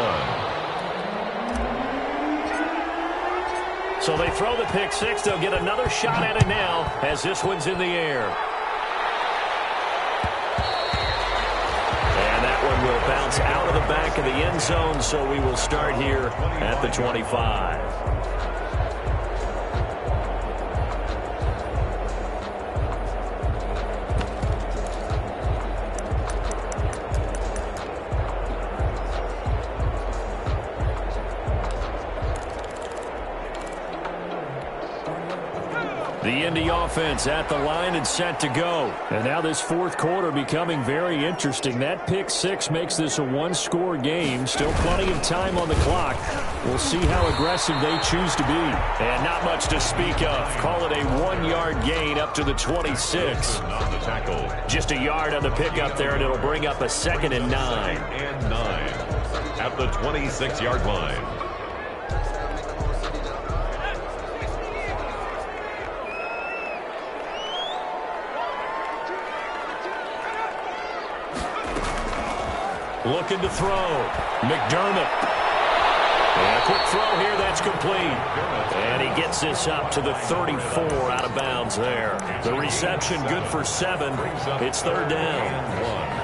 So they throw the pick 6. They'll get another shot at it now as this one's in the air. And that one will bounce out of the back of the end zone, so we will start here at the 25. The Indy offense at the line and set to go. And now this fourth quarter becoming very interesting. That pick 6 makes this a one-score game. Still plenty of time on the clock. We'll see how aggressive they choose to be. And not much to speak of. Call it a 1-yard gain up to the 26. On the tackle. Just a yard on the pickup there, and it'll bring up a 2nd and 9. And 9 at the 26-yard line. Looking to throw. McDermott. And a quick throw here, that's complete. And he gets this up to the 34 out of bounds there. The reception good for 7. It's 3rd down.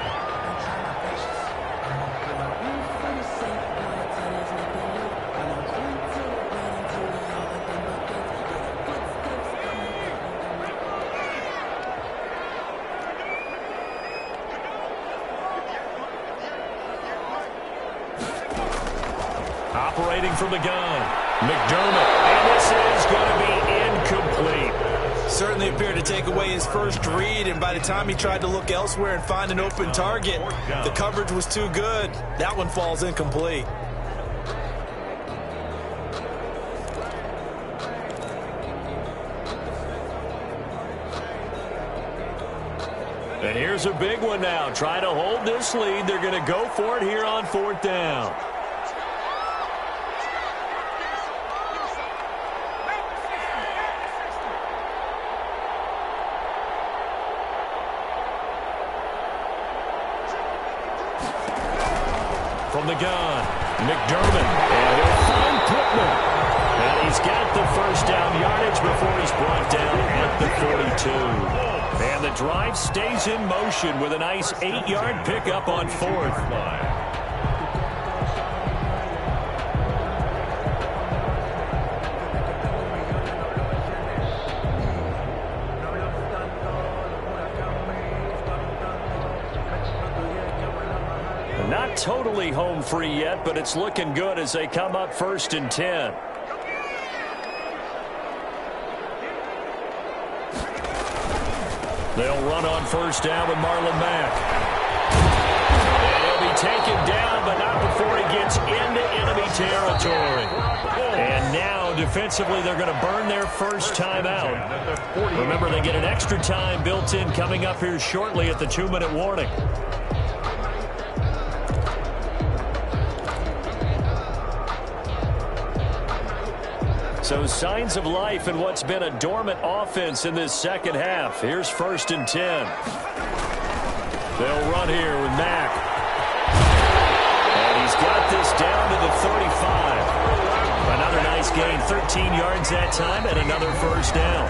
Operating from the gun, McDermott, and this is going to be incomplete. Certainly appeared to take away his first read, and by the time he tried to look elsewhere and find an open target, the coverage was too good. That one falls incomplete. And here's a big one now. Trying to hold this lead. They're going to go for it here on 4th down. From the gun, McDermott, and he'll find Pittman. And he's got the first down yardage before he's brought down at the 42. And the drive stays in motion with a nice 8-yard pickup on 4th. Not totally home free yet, but it's looking good as they come up 1st and 10. They'll run on 1st down with Marlon Mack. And he'll be taken down, but not before he gets into enemy territory. And now, defensively, they're going to burn their first time out. Remember, they get an extra time built in coming up here shortly at the 2-minute warning. So signs of life in what's been a dormant offense in this second half. Here's 1st and 10. They'll run here with Mack. And he's got this down to the 35. Another nice gain, 13 yards that time, and another 1st down.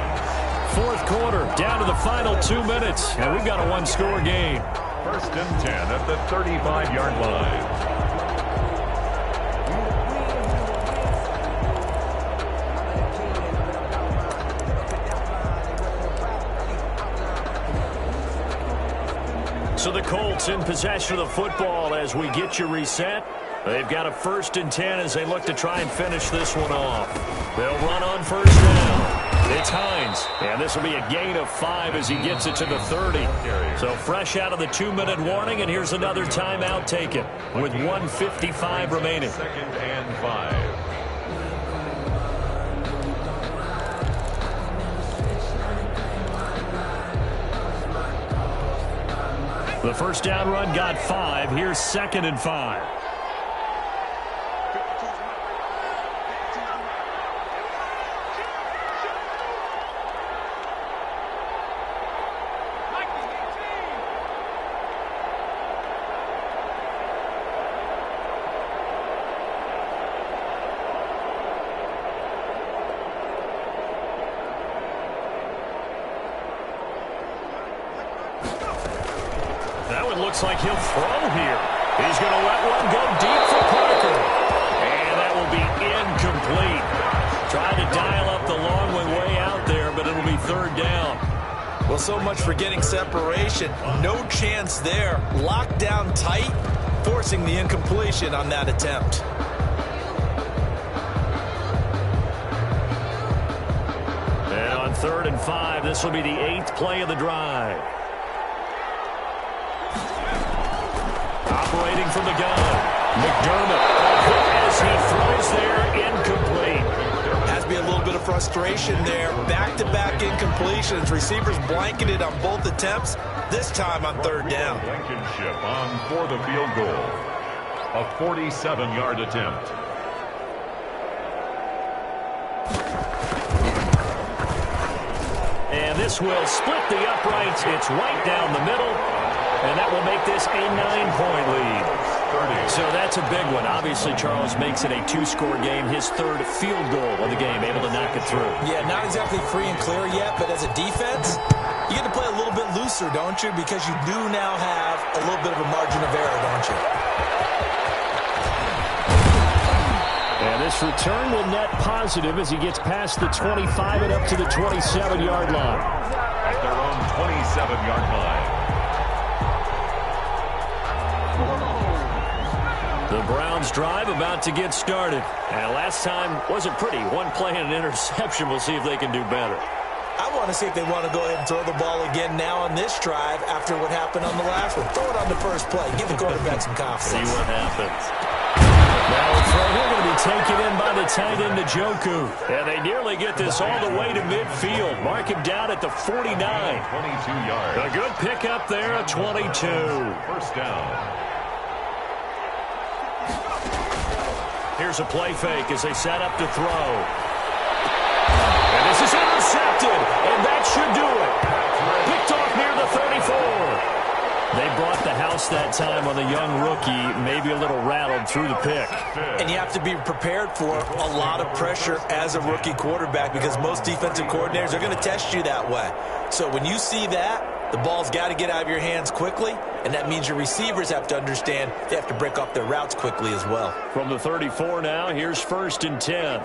4th quarter, down to the final 2 minutes, and we've got a one-score game. 1st and 10 at the 35-yard line. So the Colts in possession of the football as we get you reset. They've got a 1st and 10 as they look to try and finish this one off. They'll run on 1st down. They Tuff-times. And this will be a gain of 5 as he gets it to the 30. So fresh out of the 2-minute warning, and here's another timeout taken with 1:55 remaining. 2nd and 5. The first down run got 5. Here's 2nd and 5. Looks like he'll throw here. He's going to let one go deep for Parker. And that will be incomplete. Tried to dial up the long way out there, but it'll be 3rd down. Well, so much for getting separation. No chance there. Locked down tight, forcing the incompletion on that attempt. And on 3rd and 5, this will be the 8th play of the drive. Operating from the gun, McDermott. As he throws there, incomplete. Has to be a little bit of frustration there. Back-to-back incompletions. Receivers blanketed on both attempts, this time on 3rd down. Blankenship on for the field goal. A 47-yard attempt. And this will split the uprights. It's right down the middle. And that will make this a 9-point lead. 30. So that's a big one. Obviously, Charles makes it a 2-score game. His 3rd field goal of the game, able to knock it through. Yeah, not exactly free and clear yet, but as a defense, you get to play a little bit looser, don't you? Because you do now have a little bit of a margin of error, don't you? And this return will net positive as he gets past the 25 and up to the 27-yard line. At their own 27-yard line. The Browns drive about to get started. And last time wasn't pretty. One play and an interception. We'll see if they can do better. I want to see if they want to go ahead and throw the ball again now on this drive after what happened on the last one. Throw it on the first play. Give the quarterback some confidence. See what happens. Now a throw here going to be taken in by the tight end Njoku. And they nearly get this all the way to midfield. Mark him down at the 49. 22 yards. A good pickup there, a 22. First down. Here's a play fake as they set up to throw. And this is intercepted, and that should do it. Picked off near the 34. They brought the house that time on the young rookie, maybe a little rattled through the pick. And you have to be prepared for a lot of pressure as a rookie quarterback because most defensive coordinators are going to test you that way. So when you see that, the ball's got to get out of your hands quickly, and that means your receivers have to understand they have to break off their routes quickly as well. From the 34 now, here's 1st and 10.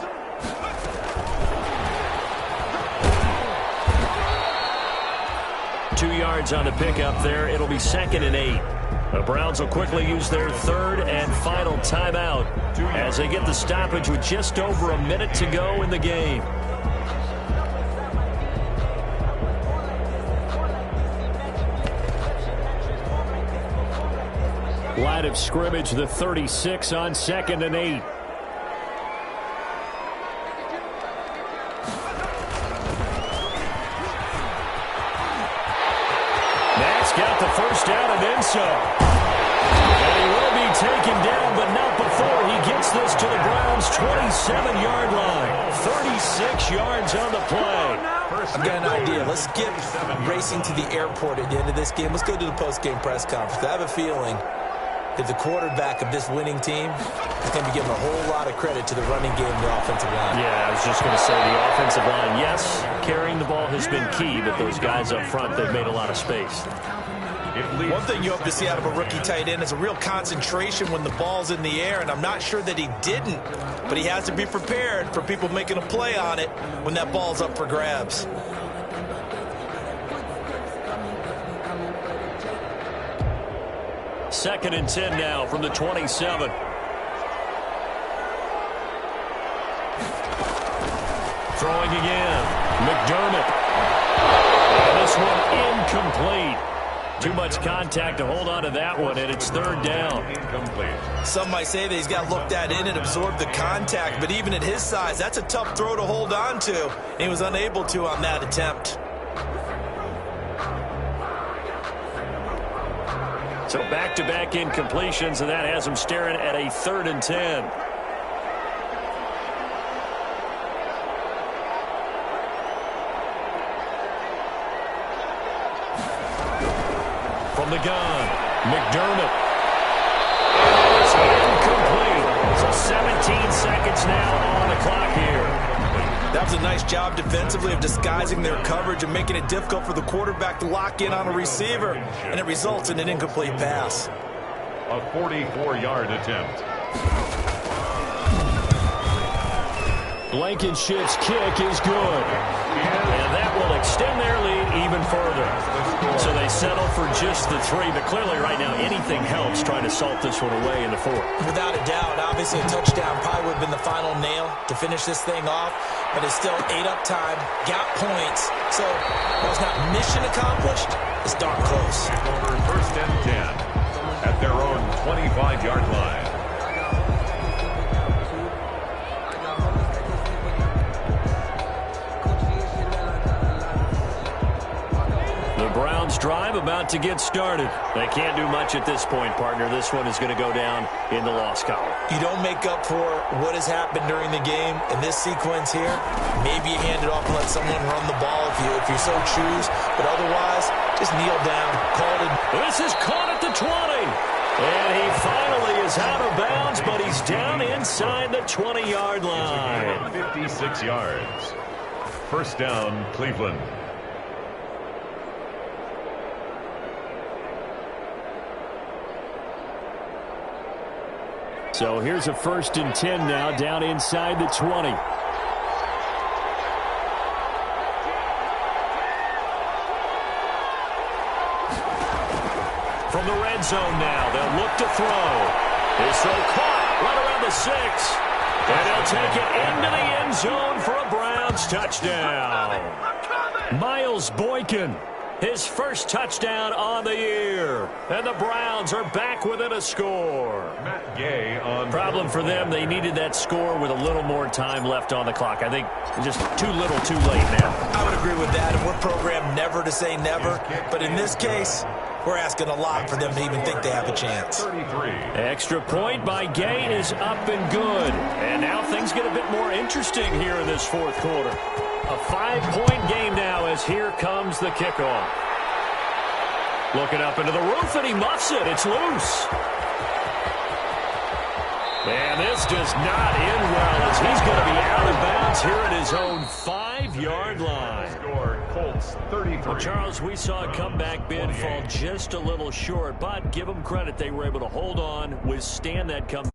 Two yards on the pickup there. It'll be 2nd and 8. The Browns will quickly use their 3rd and final timeout as they get the stoppage with just over a minute to go in the game. Line of scrimmage, the 36 on 2nd and 8. Matt's got the first down and then some. And he will be taken down, but not before he gets this to the Browns' 27-yard line. 36 yards on the play. I've got an idea. Let's get racing to the airport at the end of this game. Let's go to the post-game press conference. I have a feeling that the quarterback of this winning team is going to be given a whole lot of credit to the running game and the offensive line. Yeah, I was just going to say the offensive line, yes, carrying the ball has been key, but those guys up front, they've made a lot of space. One thing you hope to see out of a rookie tight end is a real concentration when the ball's in the air, and I'm not sure that he didn't, but he has to be prepared for people making a play on it when that ball's up for grabs. Second and 10 now from the 27. Throwing again. McDermott. And this one incomplete. Too much contact to hold on to that one, and it's third down. Incomplete. Some might say that he's got looked at in and absorbed the contact, but even at his size, that's a tough throw to hold on to. And he was unable to on that attempt. So back-to-back incompletions, and that has him staring at a 3rd and 10. From the gun, McDermott. It's incomplete. So 17 seconds now on the clock here. That was a nice job defensively of disguising their coverage and making it difficult for the quarterback to lock in on a receiver, and it results in an incomplete pass. A 44-yard attempt. Blankenship's kick is good. And that will extend their lead even further. So they settle for just the 3, but clearly right now anything helps trying to salt this one away in the 4th. Without a doubt, obviously a touchdown probably would have been the final nail to finish this thing off, but it's still 8 up time, got points, so while it's not mission accomplished, it's darn close. Over 1st and 10 at their own 25-yard line. Browns drive about to get started. They can't do much at this point, partner. This one is going to go down in the loss column. You don't make up for what has happened during the game in this sequence here. Maybe you hand it off and let someone run the ball if you so choose. But otherwise, just kneel down. Call it. This is caught at the 20. And he finally is out of bounds, but he's down inside the 20-yard line. 56 yards. 1st down, Cleveland. So here's a 1st and 10 now, down inside the 20. From the red zone now, they'll look to throw. This throw caught right around the 6. And they'll take it into the end zone for a Browns touchdown. Miles Boykin, his first touchdown on the year. And the Browns are back within a score. Matt Gay on. Problem for them, they needed that score with a little more time left on the clock. I think just too little, too late now. I would agree with that, and we're programmed never to say never. But in this case, we're asking a lot for them to even think they have a chance. 33. Extra point by Gay is up and good. And now things get a bit more interesting here in this 4th quarter. A 5-point game now as here comes the kickoff. Looking up into the roof, and he muffs it. It's loose. And this does not end well as he's going to be out of bounds here at his own 5-yard line. Score, Colts 33. Well, Charles, we saw a comeback bid fall just a little short, but give them credit. They were able to hold on, withstand that comeback.